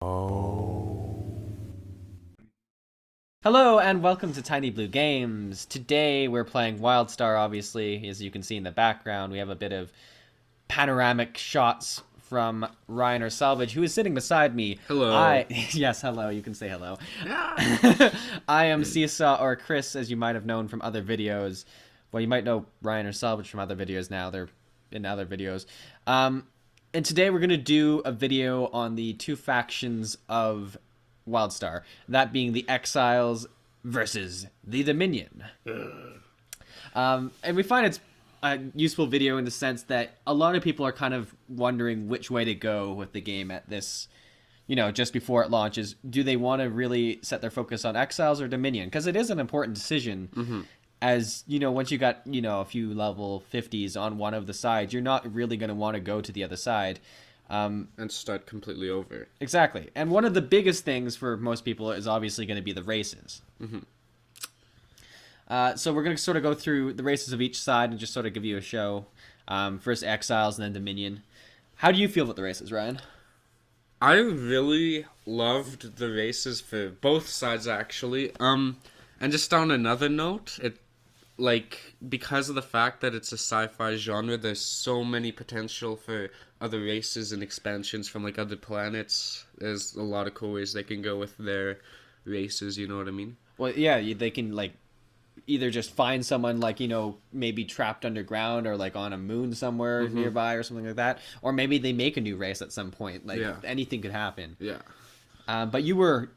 Hello and welcome to Tiny Blue Games. Today we're playing Wildstar, obviously. As you can see in the background, we have a bit of panoramic shots from Ryan or Salvage, who is sitting beside me. Hello. Yes, hello, you can say hello. Yeah. I am Seesaw, or Chris, as you might have known from other videos. Well, you might know Ryan or Salvage from other videos now. They're in other videos. And today we're going to do a video on the two factions of Wildstar, that being the Exiles versus the Dominion. And we find it's a useful video in the sense that a lot of people are kind of wondering which way to go with the game at this, just before it launches. Do they want to really set their focus on Exiles or Dominion? Because it is an important decision. As once you got a few level 50s on one of the sides, you're not really going to want to go to the other side. And start completely over. Exactly. And one of the biggest things for most people is obviously going to be the races. So we're going to sort of go through the races of each side and just sort of give you a show. First Exiles and then Dominion. How do you feel about the races, Ryan? I really loved the races for both sides actually. And just on another note, because of the fact that it's a sci-fi genre, there's so many potential for other races and expansions from other planets. There's a lot of cool ways they can go with their races, you know what I mean? Well, yeah, they can either just find someone maybe trapped underground or on a moon somewhere nearby or something like that, or maybe they make a new race at some point. Anything could happen. Yeah. But you're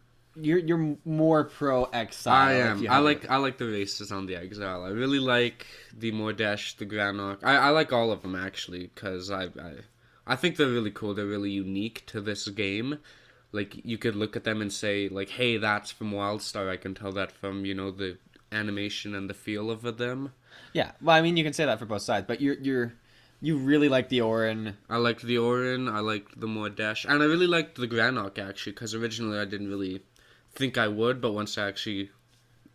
more pro Exile. I am. I like the races on the Exile. I really like the Mordesh, the Granok. I like all of them actually, because I think they're really cool. They're really unique to this game. You could look at them and say hey, that's from Wildstar. I can tell that from the animation and the feel of them. Yeah, well, I mean, you can say that for both sides, but you really like the Orin. I liked the Orin. I liked the Mordesh, and I really liked the Granok actually, because originally I didn't really think I would, but once I actually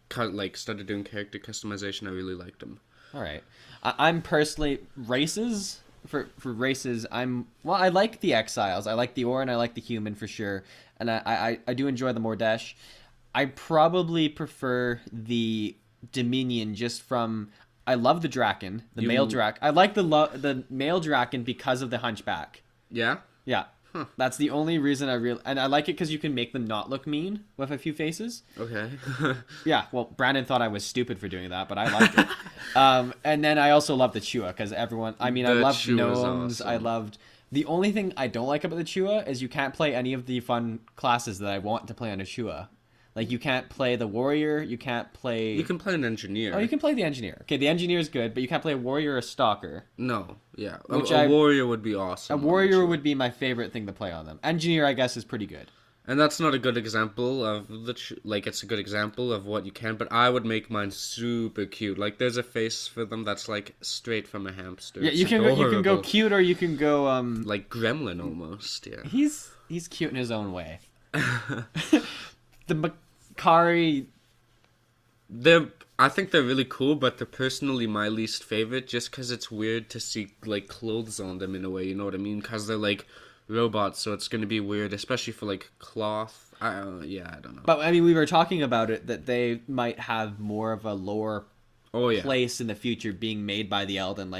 started doing character customization, I really liked them. All right, I'm personally races for races. I like the Exiles. I like the Orin. I like the Human for sure, and I do enjoy the Mordesh. I probably prefer the Dominion just from. I love the Draken, the male Draken. I like the male Draken because of the Hunchback. Yeah. Yeah. Huh. That's the only reason and I like it because you can make them not look mean with a few faces. Okay. Yeah, well, Brandon thought I was stupid for doing that, but I liked it. And then I also love the Chua because everyone. I mean, I loved gnomes. Awesome. I loved. The only thing I don't like about the Chua is you can't play any of the fun classes that I want to play on a Chua. You can't play the warrior. You can't play. You can play an engineer. Oh, you can play the engineer. Okay, the engineer is good, but you can't play a warrior or a stalker. No, yeah, a warrior would be awesome. A warrior would be my favorite thing to play on them. Engineer, I guess, is pretty good. And that's not a good example of it's a good example of what you can, but I would make mine super cute. There's a face for them that's straight from a hamster. Yeah, you can go cute or you can go like Gremlin almost. Yeah, he's cute in his own way. The Makari, I think they're really cool, but they're personally my least favorite, just because it's weird to see clothes on them in a way. You know what I mean? Because they're robots, so it's going to be weird, especially for cloth. I don't know. But I mean, we were talking about it that they might have more of a lore place in the future being made by the Elden.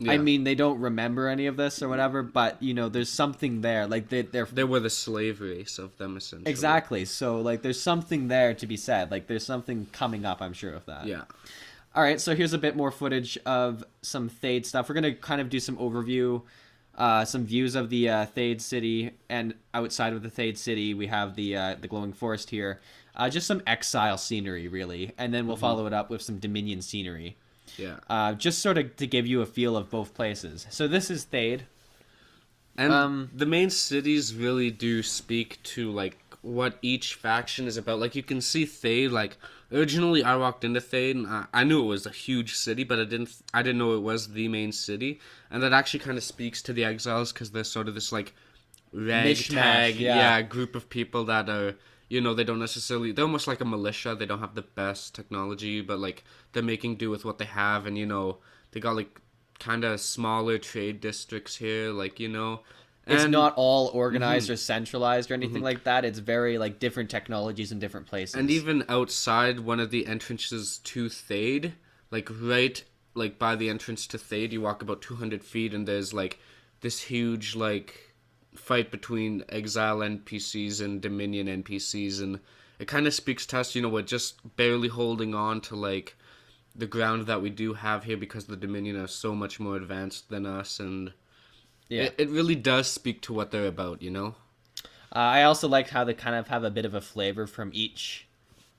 I mean, they don't remember any of this or whatever, but there's something there. They were the slave race of them essentially. Exactly. So there's something there to be said. There's something coming up, I'm sure of that. Yeah. All right, so here's a bit more footage of some Thayd stuff. We're gonna kind of do some overview. Some views of the Thayd city, and outside of the Thayd city, we have the glowing forest here. Just some Exile scenery, really, and then we'll follow it up with some Dominion scenery. Yeah. Just sort of to give you a feel of both places. So this is Thayd. And the main cities really do speak to what each faction is about. You can see Thayd. Originally I walked into Thayd and I knew it was a huge city, but I didn't know it was the main city, and that actually kind of speaks to the Exiles because they're sort of this ragtag group of people that are they don't necessarily, they're almost like a militia. They don't have the best technology, but they're making do with what they have, and they got kind of smaller trade districts here, It's And not all organized or centralized or anything like that. It's very like different technologies in different places. and even outside one of the entrances to Thayd, like right like by the entrance to Thayd, you walk about 200 feet, and there's like this huge like fight between Exile NPCs and Dominion NPCs, and it kind of speaks to us. We're just barely holding on to like the ground that we do have here because the Dominion are so much more advanced than us, and yeah. it really does speak to what they're about. I also like how they kind of have a bit of a flavor from each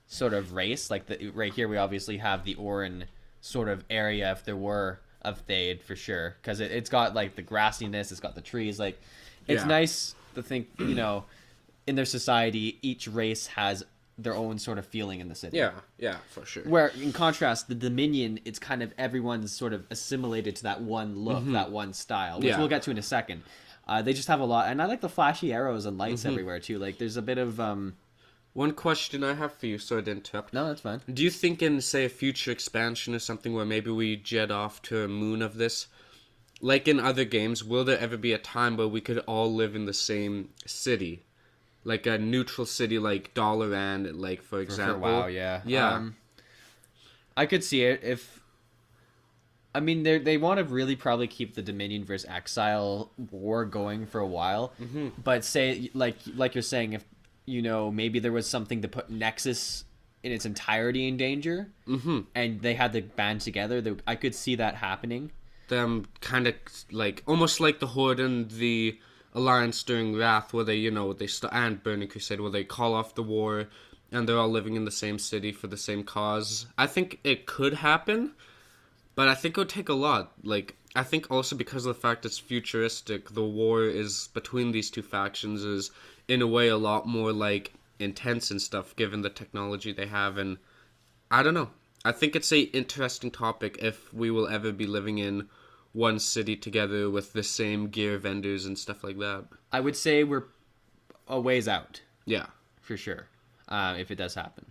sort of race. Like right here, we obviously have the Orin sort of area, if there were, of Thayd for sure, because it's got like the grassiness, it's got the trees. Like, it's nice to think, in their society, each race has their own sort of feeling in the city. Yeah, for sure. Where, in contrast, the Dominion, it's kind of everyone's sort of assimilated to that one look, that one style, which we'll get to in a second. They just have a lot, and I like the flashy arrows and lights everywhere too. Like, there's a bit of One question I have for you, sorry to interrupt. No, that's fine. Do you think in, say, a future expansion or something where maybe we jet off to a moon of this, like in other games, will there ever be a time where we could all live in the same city? Like a neutral city like Dalaran, like, for example. Wow, yeah. Yeah. I could see it if... I mean, they want to really probably keep the Dominion versus Exile war going for a while. But say, like you're saying, if, maybe there was something to put Nexus in its entirety in danger, and they had to band together, I could see that happening. Them kind of like, almost like the Horde and the Alliance during Wrath, where they, and Burning Crusade, where they call off the war, and they're all living in the same city for the same cause. I think it could happen, but I think it would take a lot. Like, I think also because of the fact it's futuristic, the war is between these two factions is, in a way, a lot more, like, intense and stuff, given the technology they have, and I don't know. I think it's a interesting topic if we will ever be living in one city together with the same gear vendors and stuff like that. I would say we're a ways out. Yeah. For sure, if it does happen.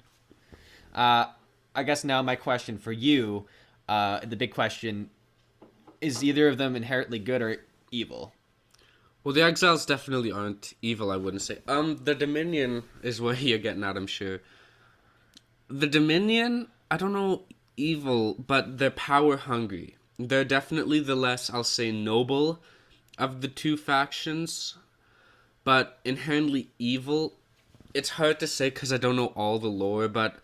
I guess now my question for you, the big question, is either of them inherently good or evil? Well, the Exiles definitely aren't evil, I wouldn't say. The Dominion is where you're getting at, I'm sure. The Dominion, I don't know, evil, but they're power hungry. They're definitely the less, I'll say, noble of the two factions, but inherently evil. It's hard to say because I don't know all the lore, but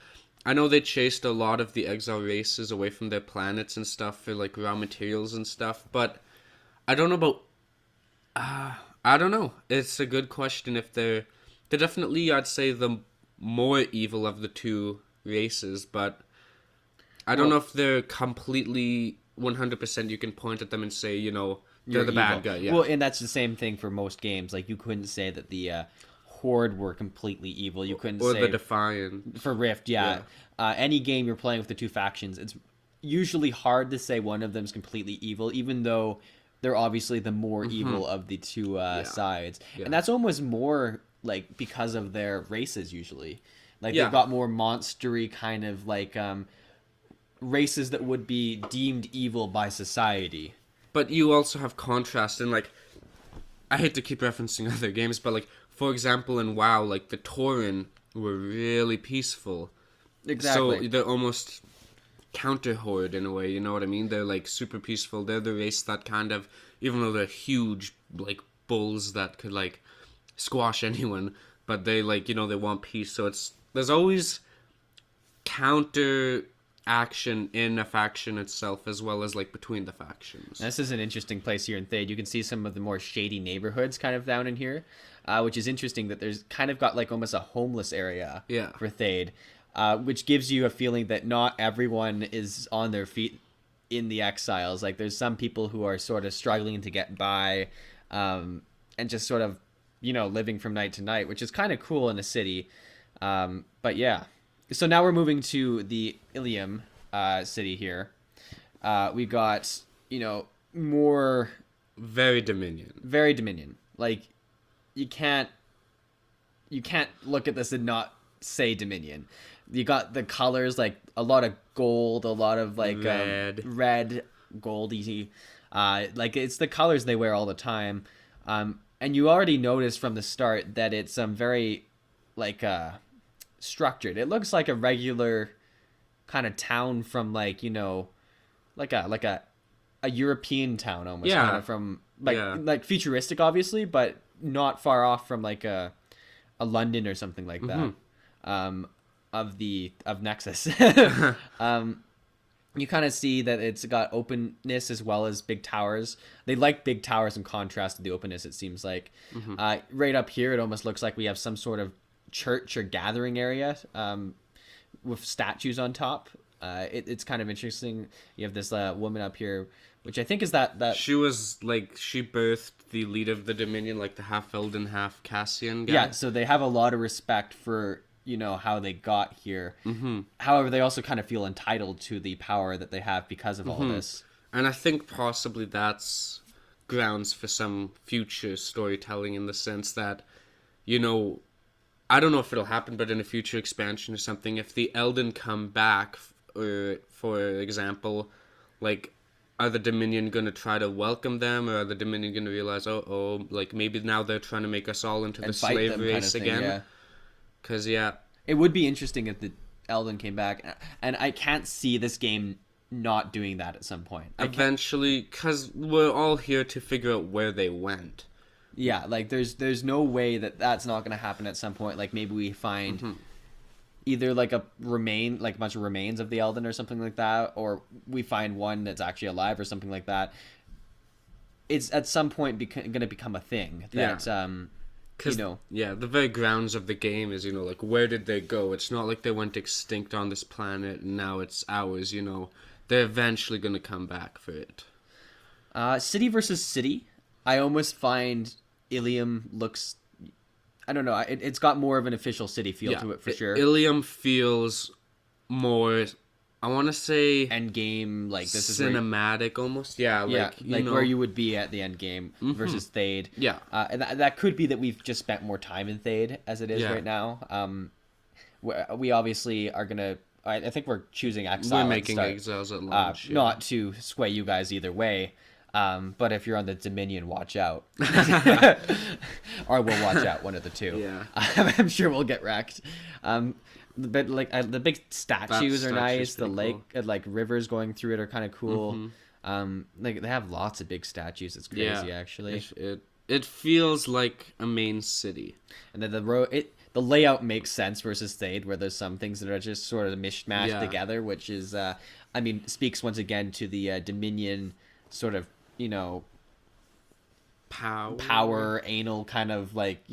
I know they chased a lot of the Exile races away from their planets and stuff for, like, raw materials and stuff, but I don't know about... I don't know. It's a good question if they're definitely, I'd say, the more evil of the two races, but I don't know if they're completely 100% you can point at them and say, they're the bad guy. Yeah. Well, and that's the same thing for most games. Like, you couldn't say that the Horde were completely evil. You couldn't say... Or the Defiant. For Rift, yeah. Any game you're playing with the two factions, it's usually hard to say one of them's completely evil, even though they're obviously the more evil of the two sides. Yeah. And that's almost more, like, because of their races, usually. Like, they've got more monstery kind of, like, races that would be deemed evil by society. But you also have contrast, and, like, I hate to keep referencing other games, but, like, for example, in WoW, like, the Tauren were really peaceful. Exactly. So they're almost counter-horde in a way, you know what I mean? They're, like, super peaceful. They're the race that kind of, even though they're huge, like, bulls that could, like, squash anyone, but they, like, they want peace. So there's always counter action in a faction itself as well as, like, between the factions. This is an interesting place here in Thayd. You can see some of the more shady neighborhoods kind of down in here, which is interesting that there's kind of got, like, almost a homeless area for Thayd, which gives you a feeling that not everyone is on their feet in the Exiles. Like, there's some people who are sort of struggling to get by, and just sort of, living from night to night, which is kind of cool in a city. But yeah. So now we're moving to the Illium city here. We've got, more... Very Dominion. Very Dominion. Like, you can't look at this and not say Dominion. You got the colors, like, a lot of gold, a lot of, like, red, goldy. Like, it's the colors they wear all the time. and you already noticed from the start that it's very like structured. It looks like a regular kind of town from like like a European town almost, kind Yeah. of from Yeah. like futuristic obviously, but not far off from like a London or something like that. Of Nexus. um, you kind of see that it's got openness as well as big towers. They like big towers in contrast to the openness, it seems like. Right up here, it almost looks like we have some sort of church or gathering area with statues on top. It's kind of interesting. You have this woman up here, which I think is that. She was like she birthed the leader of the Dominion, like the half Elden, half Cassian guy. Yeah, so they have a lot of respect for how they got here. However, they also kind of feel entitled to the power that they have because of all this. And I think possibly that's grounds for some future storytelling in the sense that, I don't know if it'll happen, but in a future expansion or something, if the Elden come back, for example, like, are the Dominion going to try to welcome them, or are the Dominion going to realize, like, maybe now they're trying to make us all into the slave race again? Yeah. Because, yeah. It would be interesting if the Elden came back, and I can't see this game not doing that at some point. Eventually, because we're all here to figure out where they went. Yeah, like there's no way that's not going to happen at some point. Like maybe we find either like a bunch of remains of the Elden or something like that, or we find one that's actually alive or something like that. It's at some point going to become a thing that the very grounds of the game is, like, where did they go? It's not like they went extinct on this planet and now it's ours, They're eventually going to come back for it. City versus city. I almost find Illium looks... I don't know. It's got more of an official city feel to it for sure. Illium feels more... I want to say end game, like this is cinematic almost. Yeah, like where you would be at the end game versus Thayd. Yeah, and that could be that we've just spent more time in Thayd as it is right now. We obviously are gonna. I think we're choosing Exile. We're making Exiles at launch. Not to sway you guys either way. But if you're on the Dominion, watch out. Or we'll watch out, one of the two. Yeah. I'm sure we'll get wrecked. But like the big statues are nice. The lake, cool. Like rivers going through it are kind of cool. Like they have lots of big statues. It's crazy, actually. It feels like a main city. And then the layout makes sense versus Thayd, where there's some things that are just sort of mishmashed together, which is, speaks once again to the Dominion sort of, power, anal kind of like,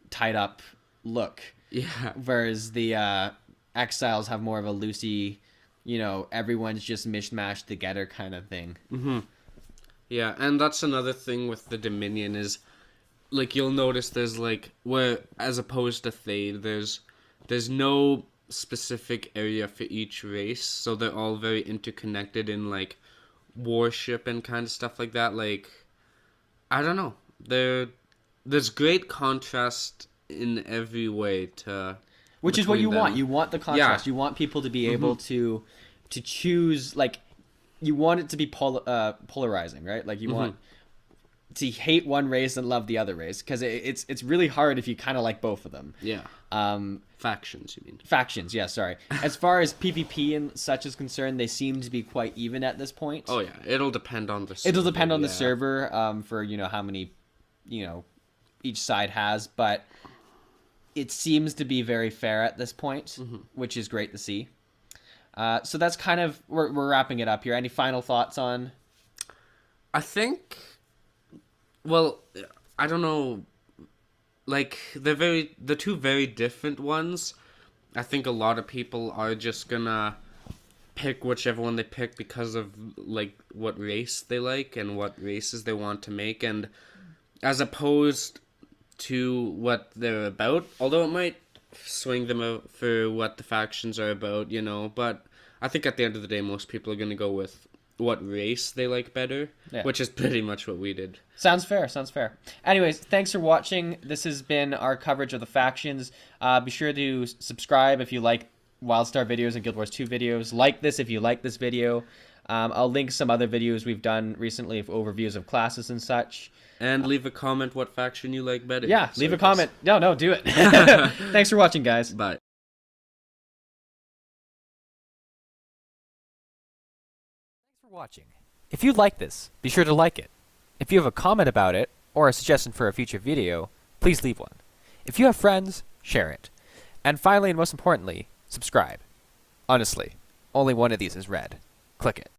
tied up look. Yeah. Whereas the Exiles have more of a loosey, everyone's just mishmashed together kind of thing. Yeah, and that's another thing with the Dominion is, like, you'll notice there's, like, where, as opposed to Thayd, there's no specific area for each race, so they're all very interconnected in, like, worship and kind of stuff like that. Like, I don't know. There's great contrast in every way which is what you them. want. You want the contrast. You want people to be able to choose, like, you want it to be polarizing, right? Like, you want to hate one race and love the other race, because it's really hard if you kind of like both of them. Yeah. Factions, you mean? Factions, yeah, sorry. As far as PvP and such is concerned, they seem to be quite even at this point. Oh, yeah. It'll depend on the server. It'll depend on the server for, how many, each side has, but it seems to be very fair at this point, which is great to see. So that's kind of, we're wrapping it up here. Any final thoughts on? I think, well, I don't know, like, the two very different ones. I think a lot of people are just gonna pick whichever one they pick because of, like, what race they like and what races they want to make, and as opposed to what they're about, although it might swing them out for what the factions are about, but I think at the end of the day, most people are going to go with what race they like better, which is pretty much what we did. Sounds fair. Anyways, thanks for watching. This has been our coverage of the factions. Be sure to subscribe if you like Wildstar videos and Guild Wars 2 videos. Like this if you like this video. I'll link some other videos we've done recently of overviews of classes and such. And leave a comment what faction you like better. Yeah, leave a comment. No, do it. Thanks for watching, guys. Bye. Thanks for watching. If you like this, be sure to like it. If you have a comment about it, or a suggestion for a future video, please leave one. If you have friends, share it. And finally, and most importantly, subscribe. Honestly, only one of these is red. Click it.